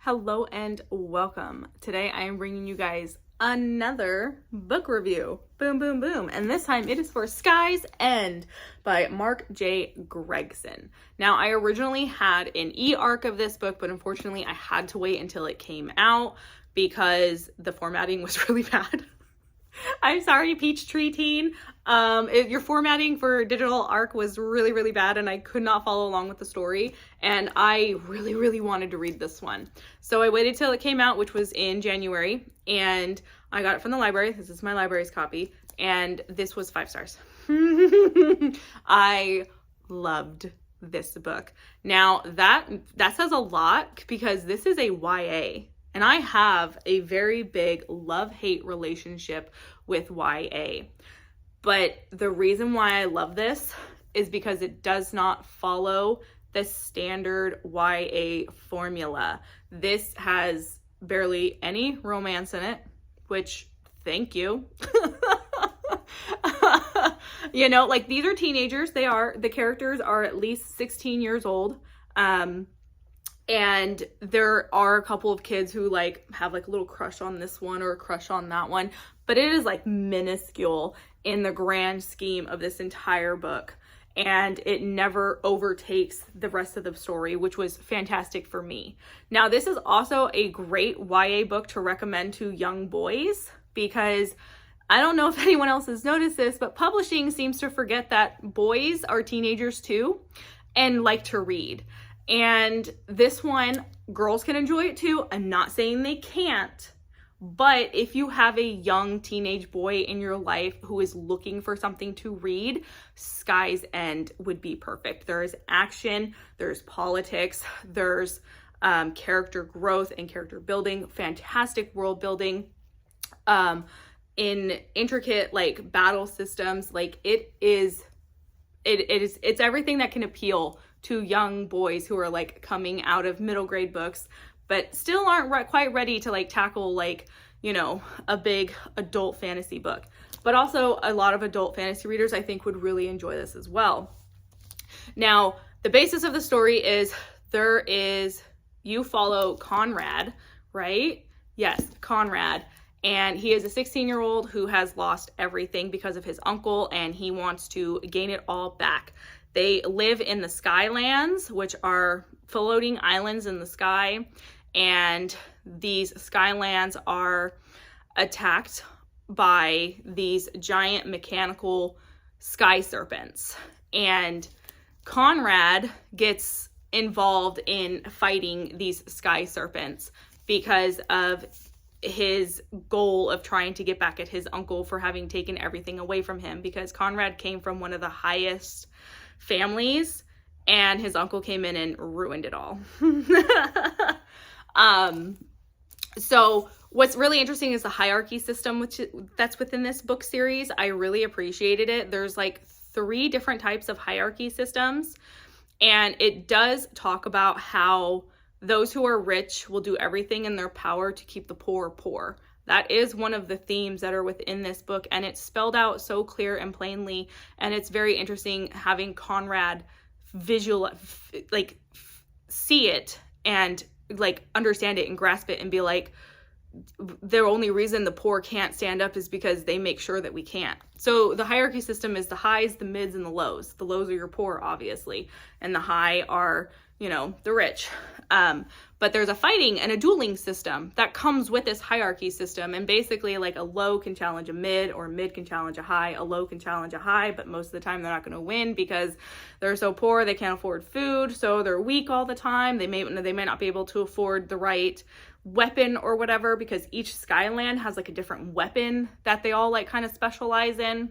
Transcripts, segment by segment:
Hello and welcome. Today I am bringing you guys another book review. Boom, boom, boom. And this time it is for Sky's End by Mark J. Gregson. Now, I originally had an e-arc of this book, but unfortunately I had to wait until it came out because the formatting was really bad. I'm sorry, Peachtree Teen. Your formatting for digital arc was really, really bad, and I could not follow along with the story, and I really, really wanted to read this one. So I waited till it came out, which was in January, and I got it from the library. This is my library's copy, and this was 5 stars. I loved this book. Now, that says a lot because this is a YA. And I have a very big love-hate relationship with YA. But the reason why I love this is because it does not follow the standard YA formula. This has barely any romance in it, which, thank you. You know, like, these are teenagers. The characters are at least 16 years old. And there are a couple of kids who have a little crush on this one or a crush on that one, but it is minuscule in the grand scheme of this entire book. And it never overtakes the rest of the story, which was fantastic for me. Now, this is also a great YA book to recommend to young boys because I don't know if anyone else has noticed this, but publishing seems to forget that boys are teenagers too and like to read. And this one, girls can enjoy it too. I'm not saying they can't, but if you have a young teenage boy in your life who is looking for something to read, Sky's End would be perfect. There is action, there's politics, there's character growth and character building, fantastic world building, in intricate battle systems. It's everything that can appeal to young boys who are coming out of middle grade books, but still aren't quite ready to tackle a big adult fantasy book. But also a lot of adult fantasy readers I think would really enjoy this as well. Now, the basis of the story is you follow Conrad, right? Yes, Conrad. And he is a 16-year-old who has lost everything because of his uncle, and he wants to gain it all back. They live in the Skylands, which are floating islands in the sky, and these Skylands are attacked by these giant mechanical sky serpents. And Conrad gets involved in fighting these sky serpents because of his goal of trying to get back at his uncle for having taken everything away from him, because Conrad came from one of the highest families and his uncle came in and ruined it all. So what's really interesting is the hierarchy system that's within this book series. I really appreciated it. There's 3 different types of hierarchy systems, and it does talk about how those who are rich will do everything in their power to keep the poor poor. That is one of the themes that are within this book, and it's spelled out so clear and plainly, and it's very interesting having Conrad see it and understand it and grasp it and be the only reason the poor can't stand up is because they make sure that we can't. So the hierarchy system is the highs, the mids, and the lows. The lows are your poor, obviously, and the high are, the rich. But there's a fighting and a dueling system that comes with this hierarchy system. And basically a low can challenge a mid, or a mid can challenge a high. A low can challenge a high, but most of the time they're not going to win because they're so poor they can't afford food. So they're weak all the time. They may not be able to afford the right weapon or whatever, because each Skyland has a different weapon that they all kind of specialize in.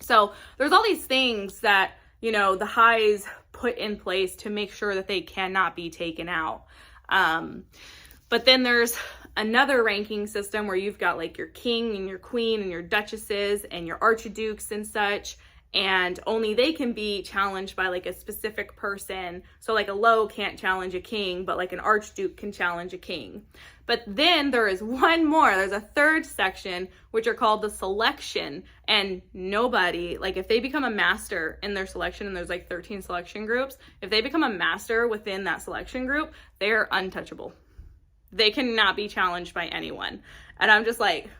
So there's all these things that, the highs put in place to make sure that they cannot be taken out. But then there's another ranking system where you've got your king and your queen and your duchesses and your archdukes and such, and only they can be challenged by a specific person. So a low can't challenge a king, but an archduke can challenge a king. But then there is one more. There's a third section, which are called the selection. And nobody, if they become a master in their selection, and there's 13 selection groups, if they become a master within that selection group, they are untouchable. They cannot be challenged by anyone. And I'm just like,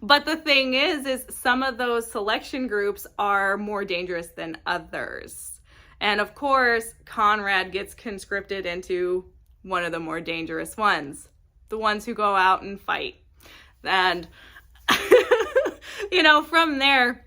but the thing is some of those selection groups are more dangerous than others. And of course, Conrad gets conscripted into one of the more dangerous ones, the ones who go out and fight. And, from there,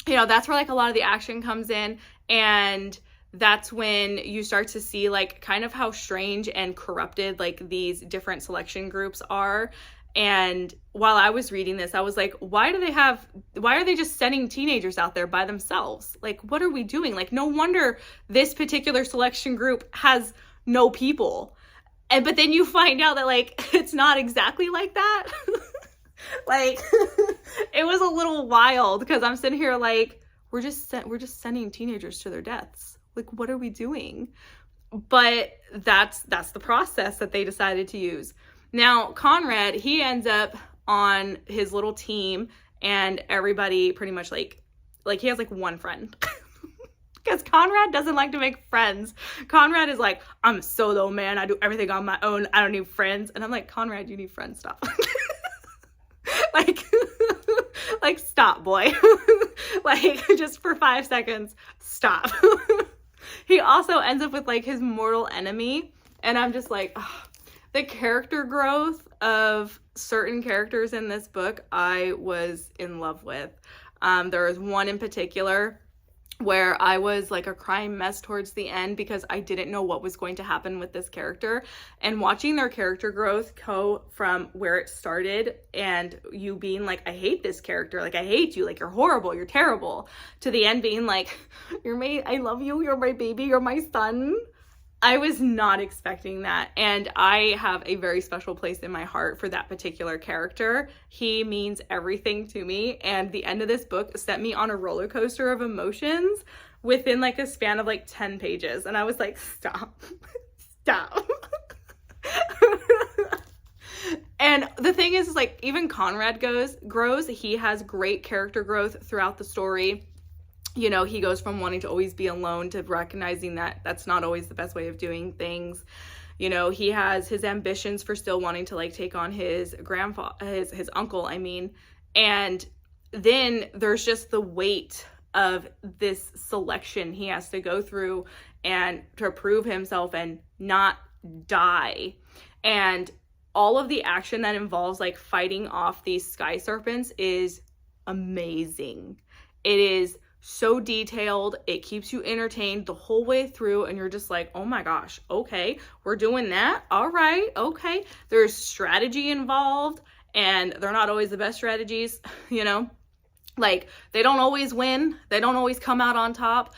that's where like a lot of the action comes in. And that's when you start to see like kind of how strange and corrupted like these different selection groups are. And while I was reading this, I was like, why are they just sending teenagers out there by themselves? Like, what are we doing? Like, no wonder this particular selection group has no people. But then you find out that like, it's not exactly like that. Like, it was a little wild because I'm sitting here like, we're just sending teenagers to their deaths. Like, what are we doing? But that's the process that they decided to use. Now, Conrad, he ends up on his little team, and everybody pretty much like he has like one friend. Because Conrad doesn't like to make friends. Conrad is like, I'm a solo man. I do everything on my own. I don't need friends. And I'm like, Conrad, you need friends. Stop. like stop, boy. Like, just for 5 seconds, stop. He also ends up with like his mortal enemy. And I'm just like, oh, the character growth of certain characters in this book, I was in love with. There was one in particular where I was like a crying mess towards the end because I didn't know what was going to happen with this character. And watching their character growth go from where it started and you being like, I hate this character, like I hate you, like you're horrible, you're terrible, to the end being like, I love you, you're my baby, you're my son. I was not expecting that, and I have a very special place in my heart for that particular character. He means everything to me, and the end of this book sent me on a roller coaster of emotions within like a span of like 10 pages, and I was like, stop. And the thing is like, even Conrad grows. He has great character growth throughout the story. He goes from wanting to always be alone to recognizing that that's not always the best way of doing things. He has his ambitions for still wanting to like take on his his uncle, and then there's just the weight of this selection he has to go through and to prove himself and not die. And all of the action that involves like fighting off these sky serpents is amazing. It is so detailed. It keeps you entertained the whole way through, and you're just like, oh my gosh, okay, we're doing that. All right, okay. There's strategy involved, and they're not always the best strategies, Like, they don't always win. They don't always come out on top.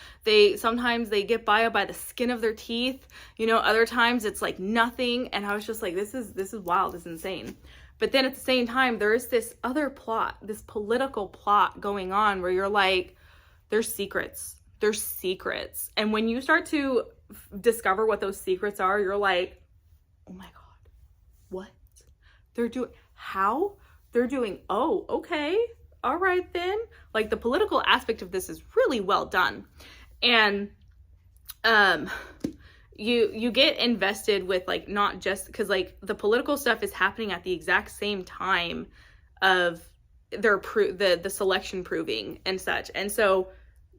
Sometimes they get by the skin of their teeth. Other times it's like nothing. And I was just like, this is wild. This is insane. But then at the same time, there is this other plot, this political plot going on where you're like, there's secrets. And when you start to discover what those secrets are, you're like, oh my God, what? How? They're doing, oh, okay. All right then. Like, the political aspect of this is really well done. And you get invested with like, not just because like the political stuff is happening at the exact same time of the selection proving and such. And so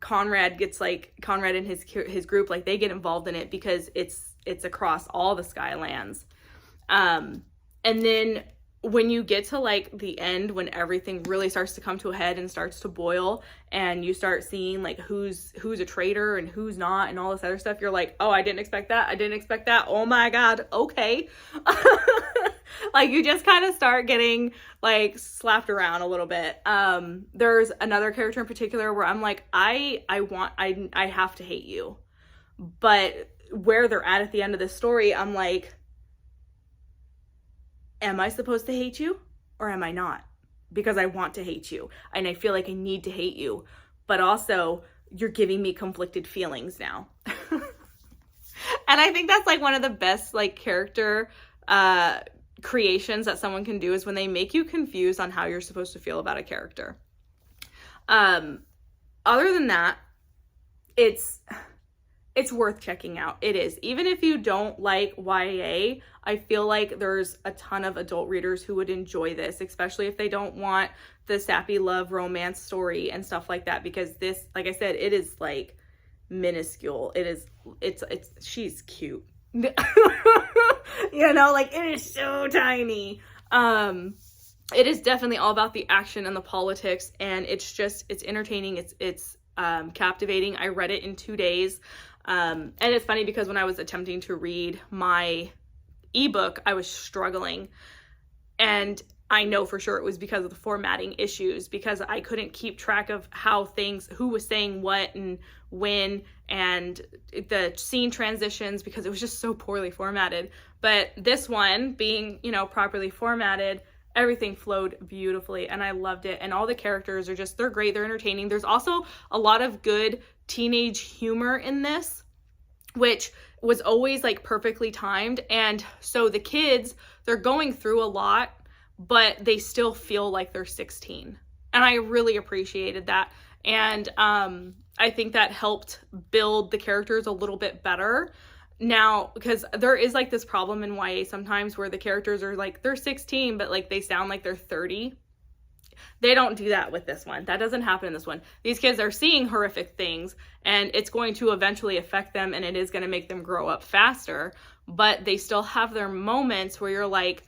Conrad and his group, like, they get involved in it because it's across all the Skylands. And then when you get to like the end, when everything really starts to come to a head and starts to boil, and you start seeing like who's a traitor and who's not and all this other stuff, you're like, oh, I didn't expect that. Oh my God. Okay. Like, you just kind of start getting like slapped around a little bit. There's another character in particular where I'm like, I have to hate you. But where they're at the end of this story, I'm like, am I supposed to hate you or am I not? Because I want to hate you and I feel like I need to hate you, but also you're giving me conflicted feelings now. And I think that's like one of the best like character creations that someone can do, is when they make you confused on how you're supposed to feel about a character. Other than that, it's it's worth checking out. It is. Even if you don't like YA, I feel like there's a ton of adult readers who would enjoy this, especially if they don't want the sappy love romance story and stuff like that, because this, like I said, it is like minuscule. She's cute. You know, like it is so tiny. It is definitely all about the action and the politics, and it's entertaining. It's captivating. I read it in 2 days. And it's funny because when I was attempting to read my ebook, I was struggling, and I know for sure it was because of the formatting issues, because I couldn't keep track of who was saying what and when, and the scene transitions, because it was just so poorly formatted. But this one being, you know, properly formatted, everything flowed beautifully, and I loved it. And all the characters are they're great. They're entertaining. There's also a lot of good teenage humor in this, which was always like perfectly timed. And so the kids, they're going through a lot, but they still feel like they're 16. And I really appreciated that. And I think that helped build the characters a little bit better. Now, because there is like this problem in YA sometimes where the characters are like, they're 16, but like they sound like they're 30. They don't do that with this one. That doesn't happen in this one. These kids are seeing horrific things, and it's going to eventually affect them, and it is going to make them grow up faster, but they still have their moments where you're like,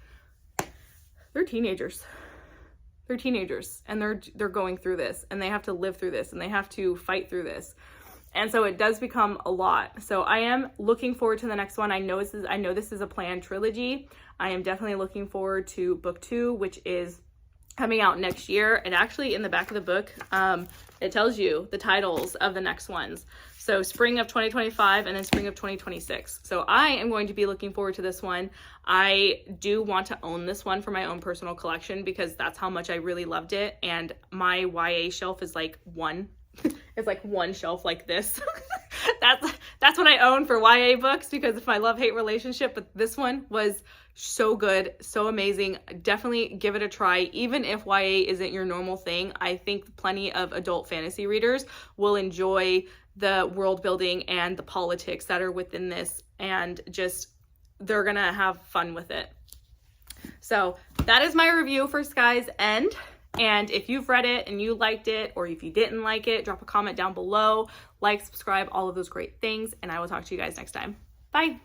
they're teenagers. They're teenagers, and they're going through this, and they have to live through this, and they have to fight through this. And so it does become a lot. So I am looking forward to the next one. I know this is a planned trilogy. I am definitely looking forward to book 2, which is coming out next year. And actually in the back of the book, it tells you the titles of the next ones. So spring of 2025 and then spring of 2026. So I am going to be looking forward to this one. I do want to own this one for my own personal collection because that's how much I really loved it. And my YA shelf is like one. It's like one shelf like this. That's what I own for YA books because of my love-hate relationship. But this one was so good, so amazing. Definitely give it a try. Even if YA isn't your normal thing, I think plenty of adult fantasy readers will enjoy the world building and the politics that are within this, and just they're gonna have fun with it. So that is my review for Sky's End. And if you've read it and you liked it, or if you didn't like it, drop a comment down below, like, subscribe, all of those great things, and I will talk to you guys next time. Bye.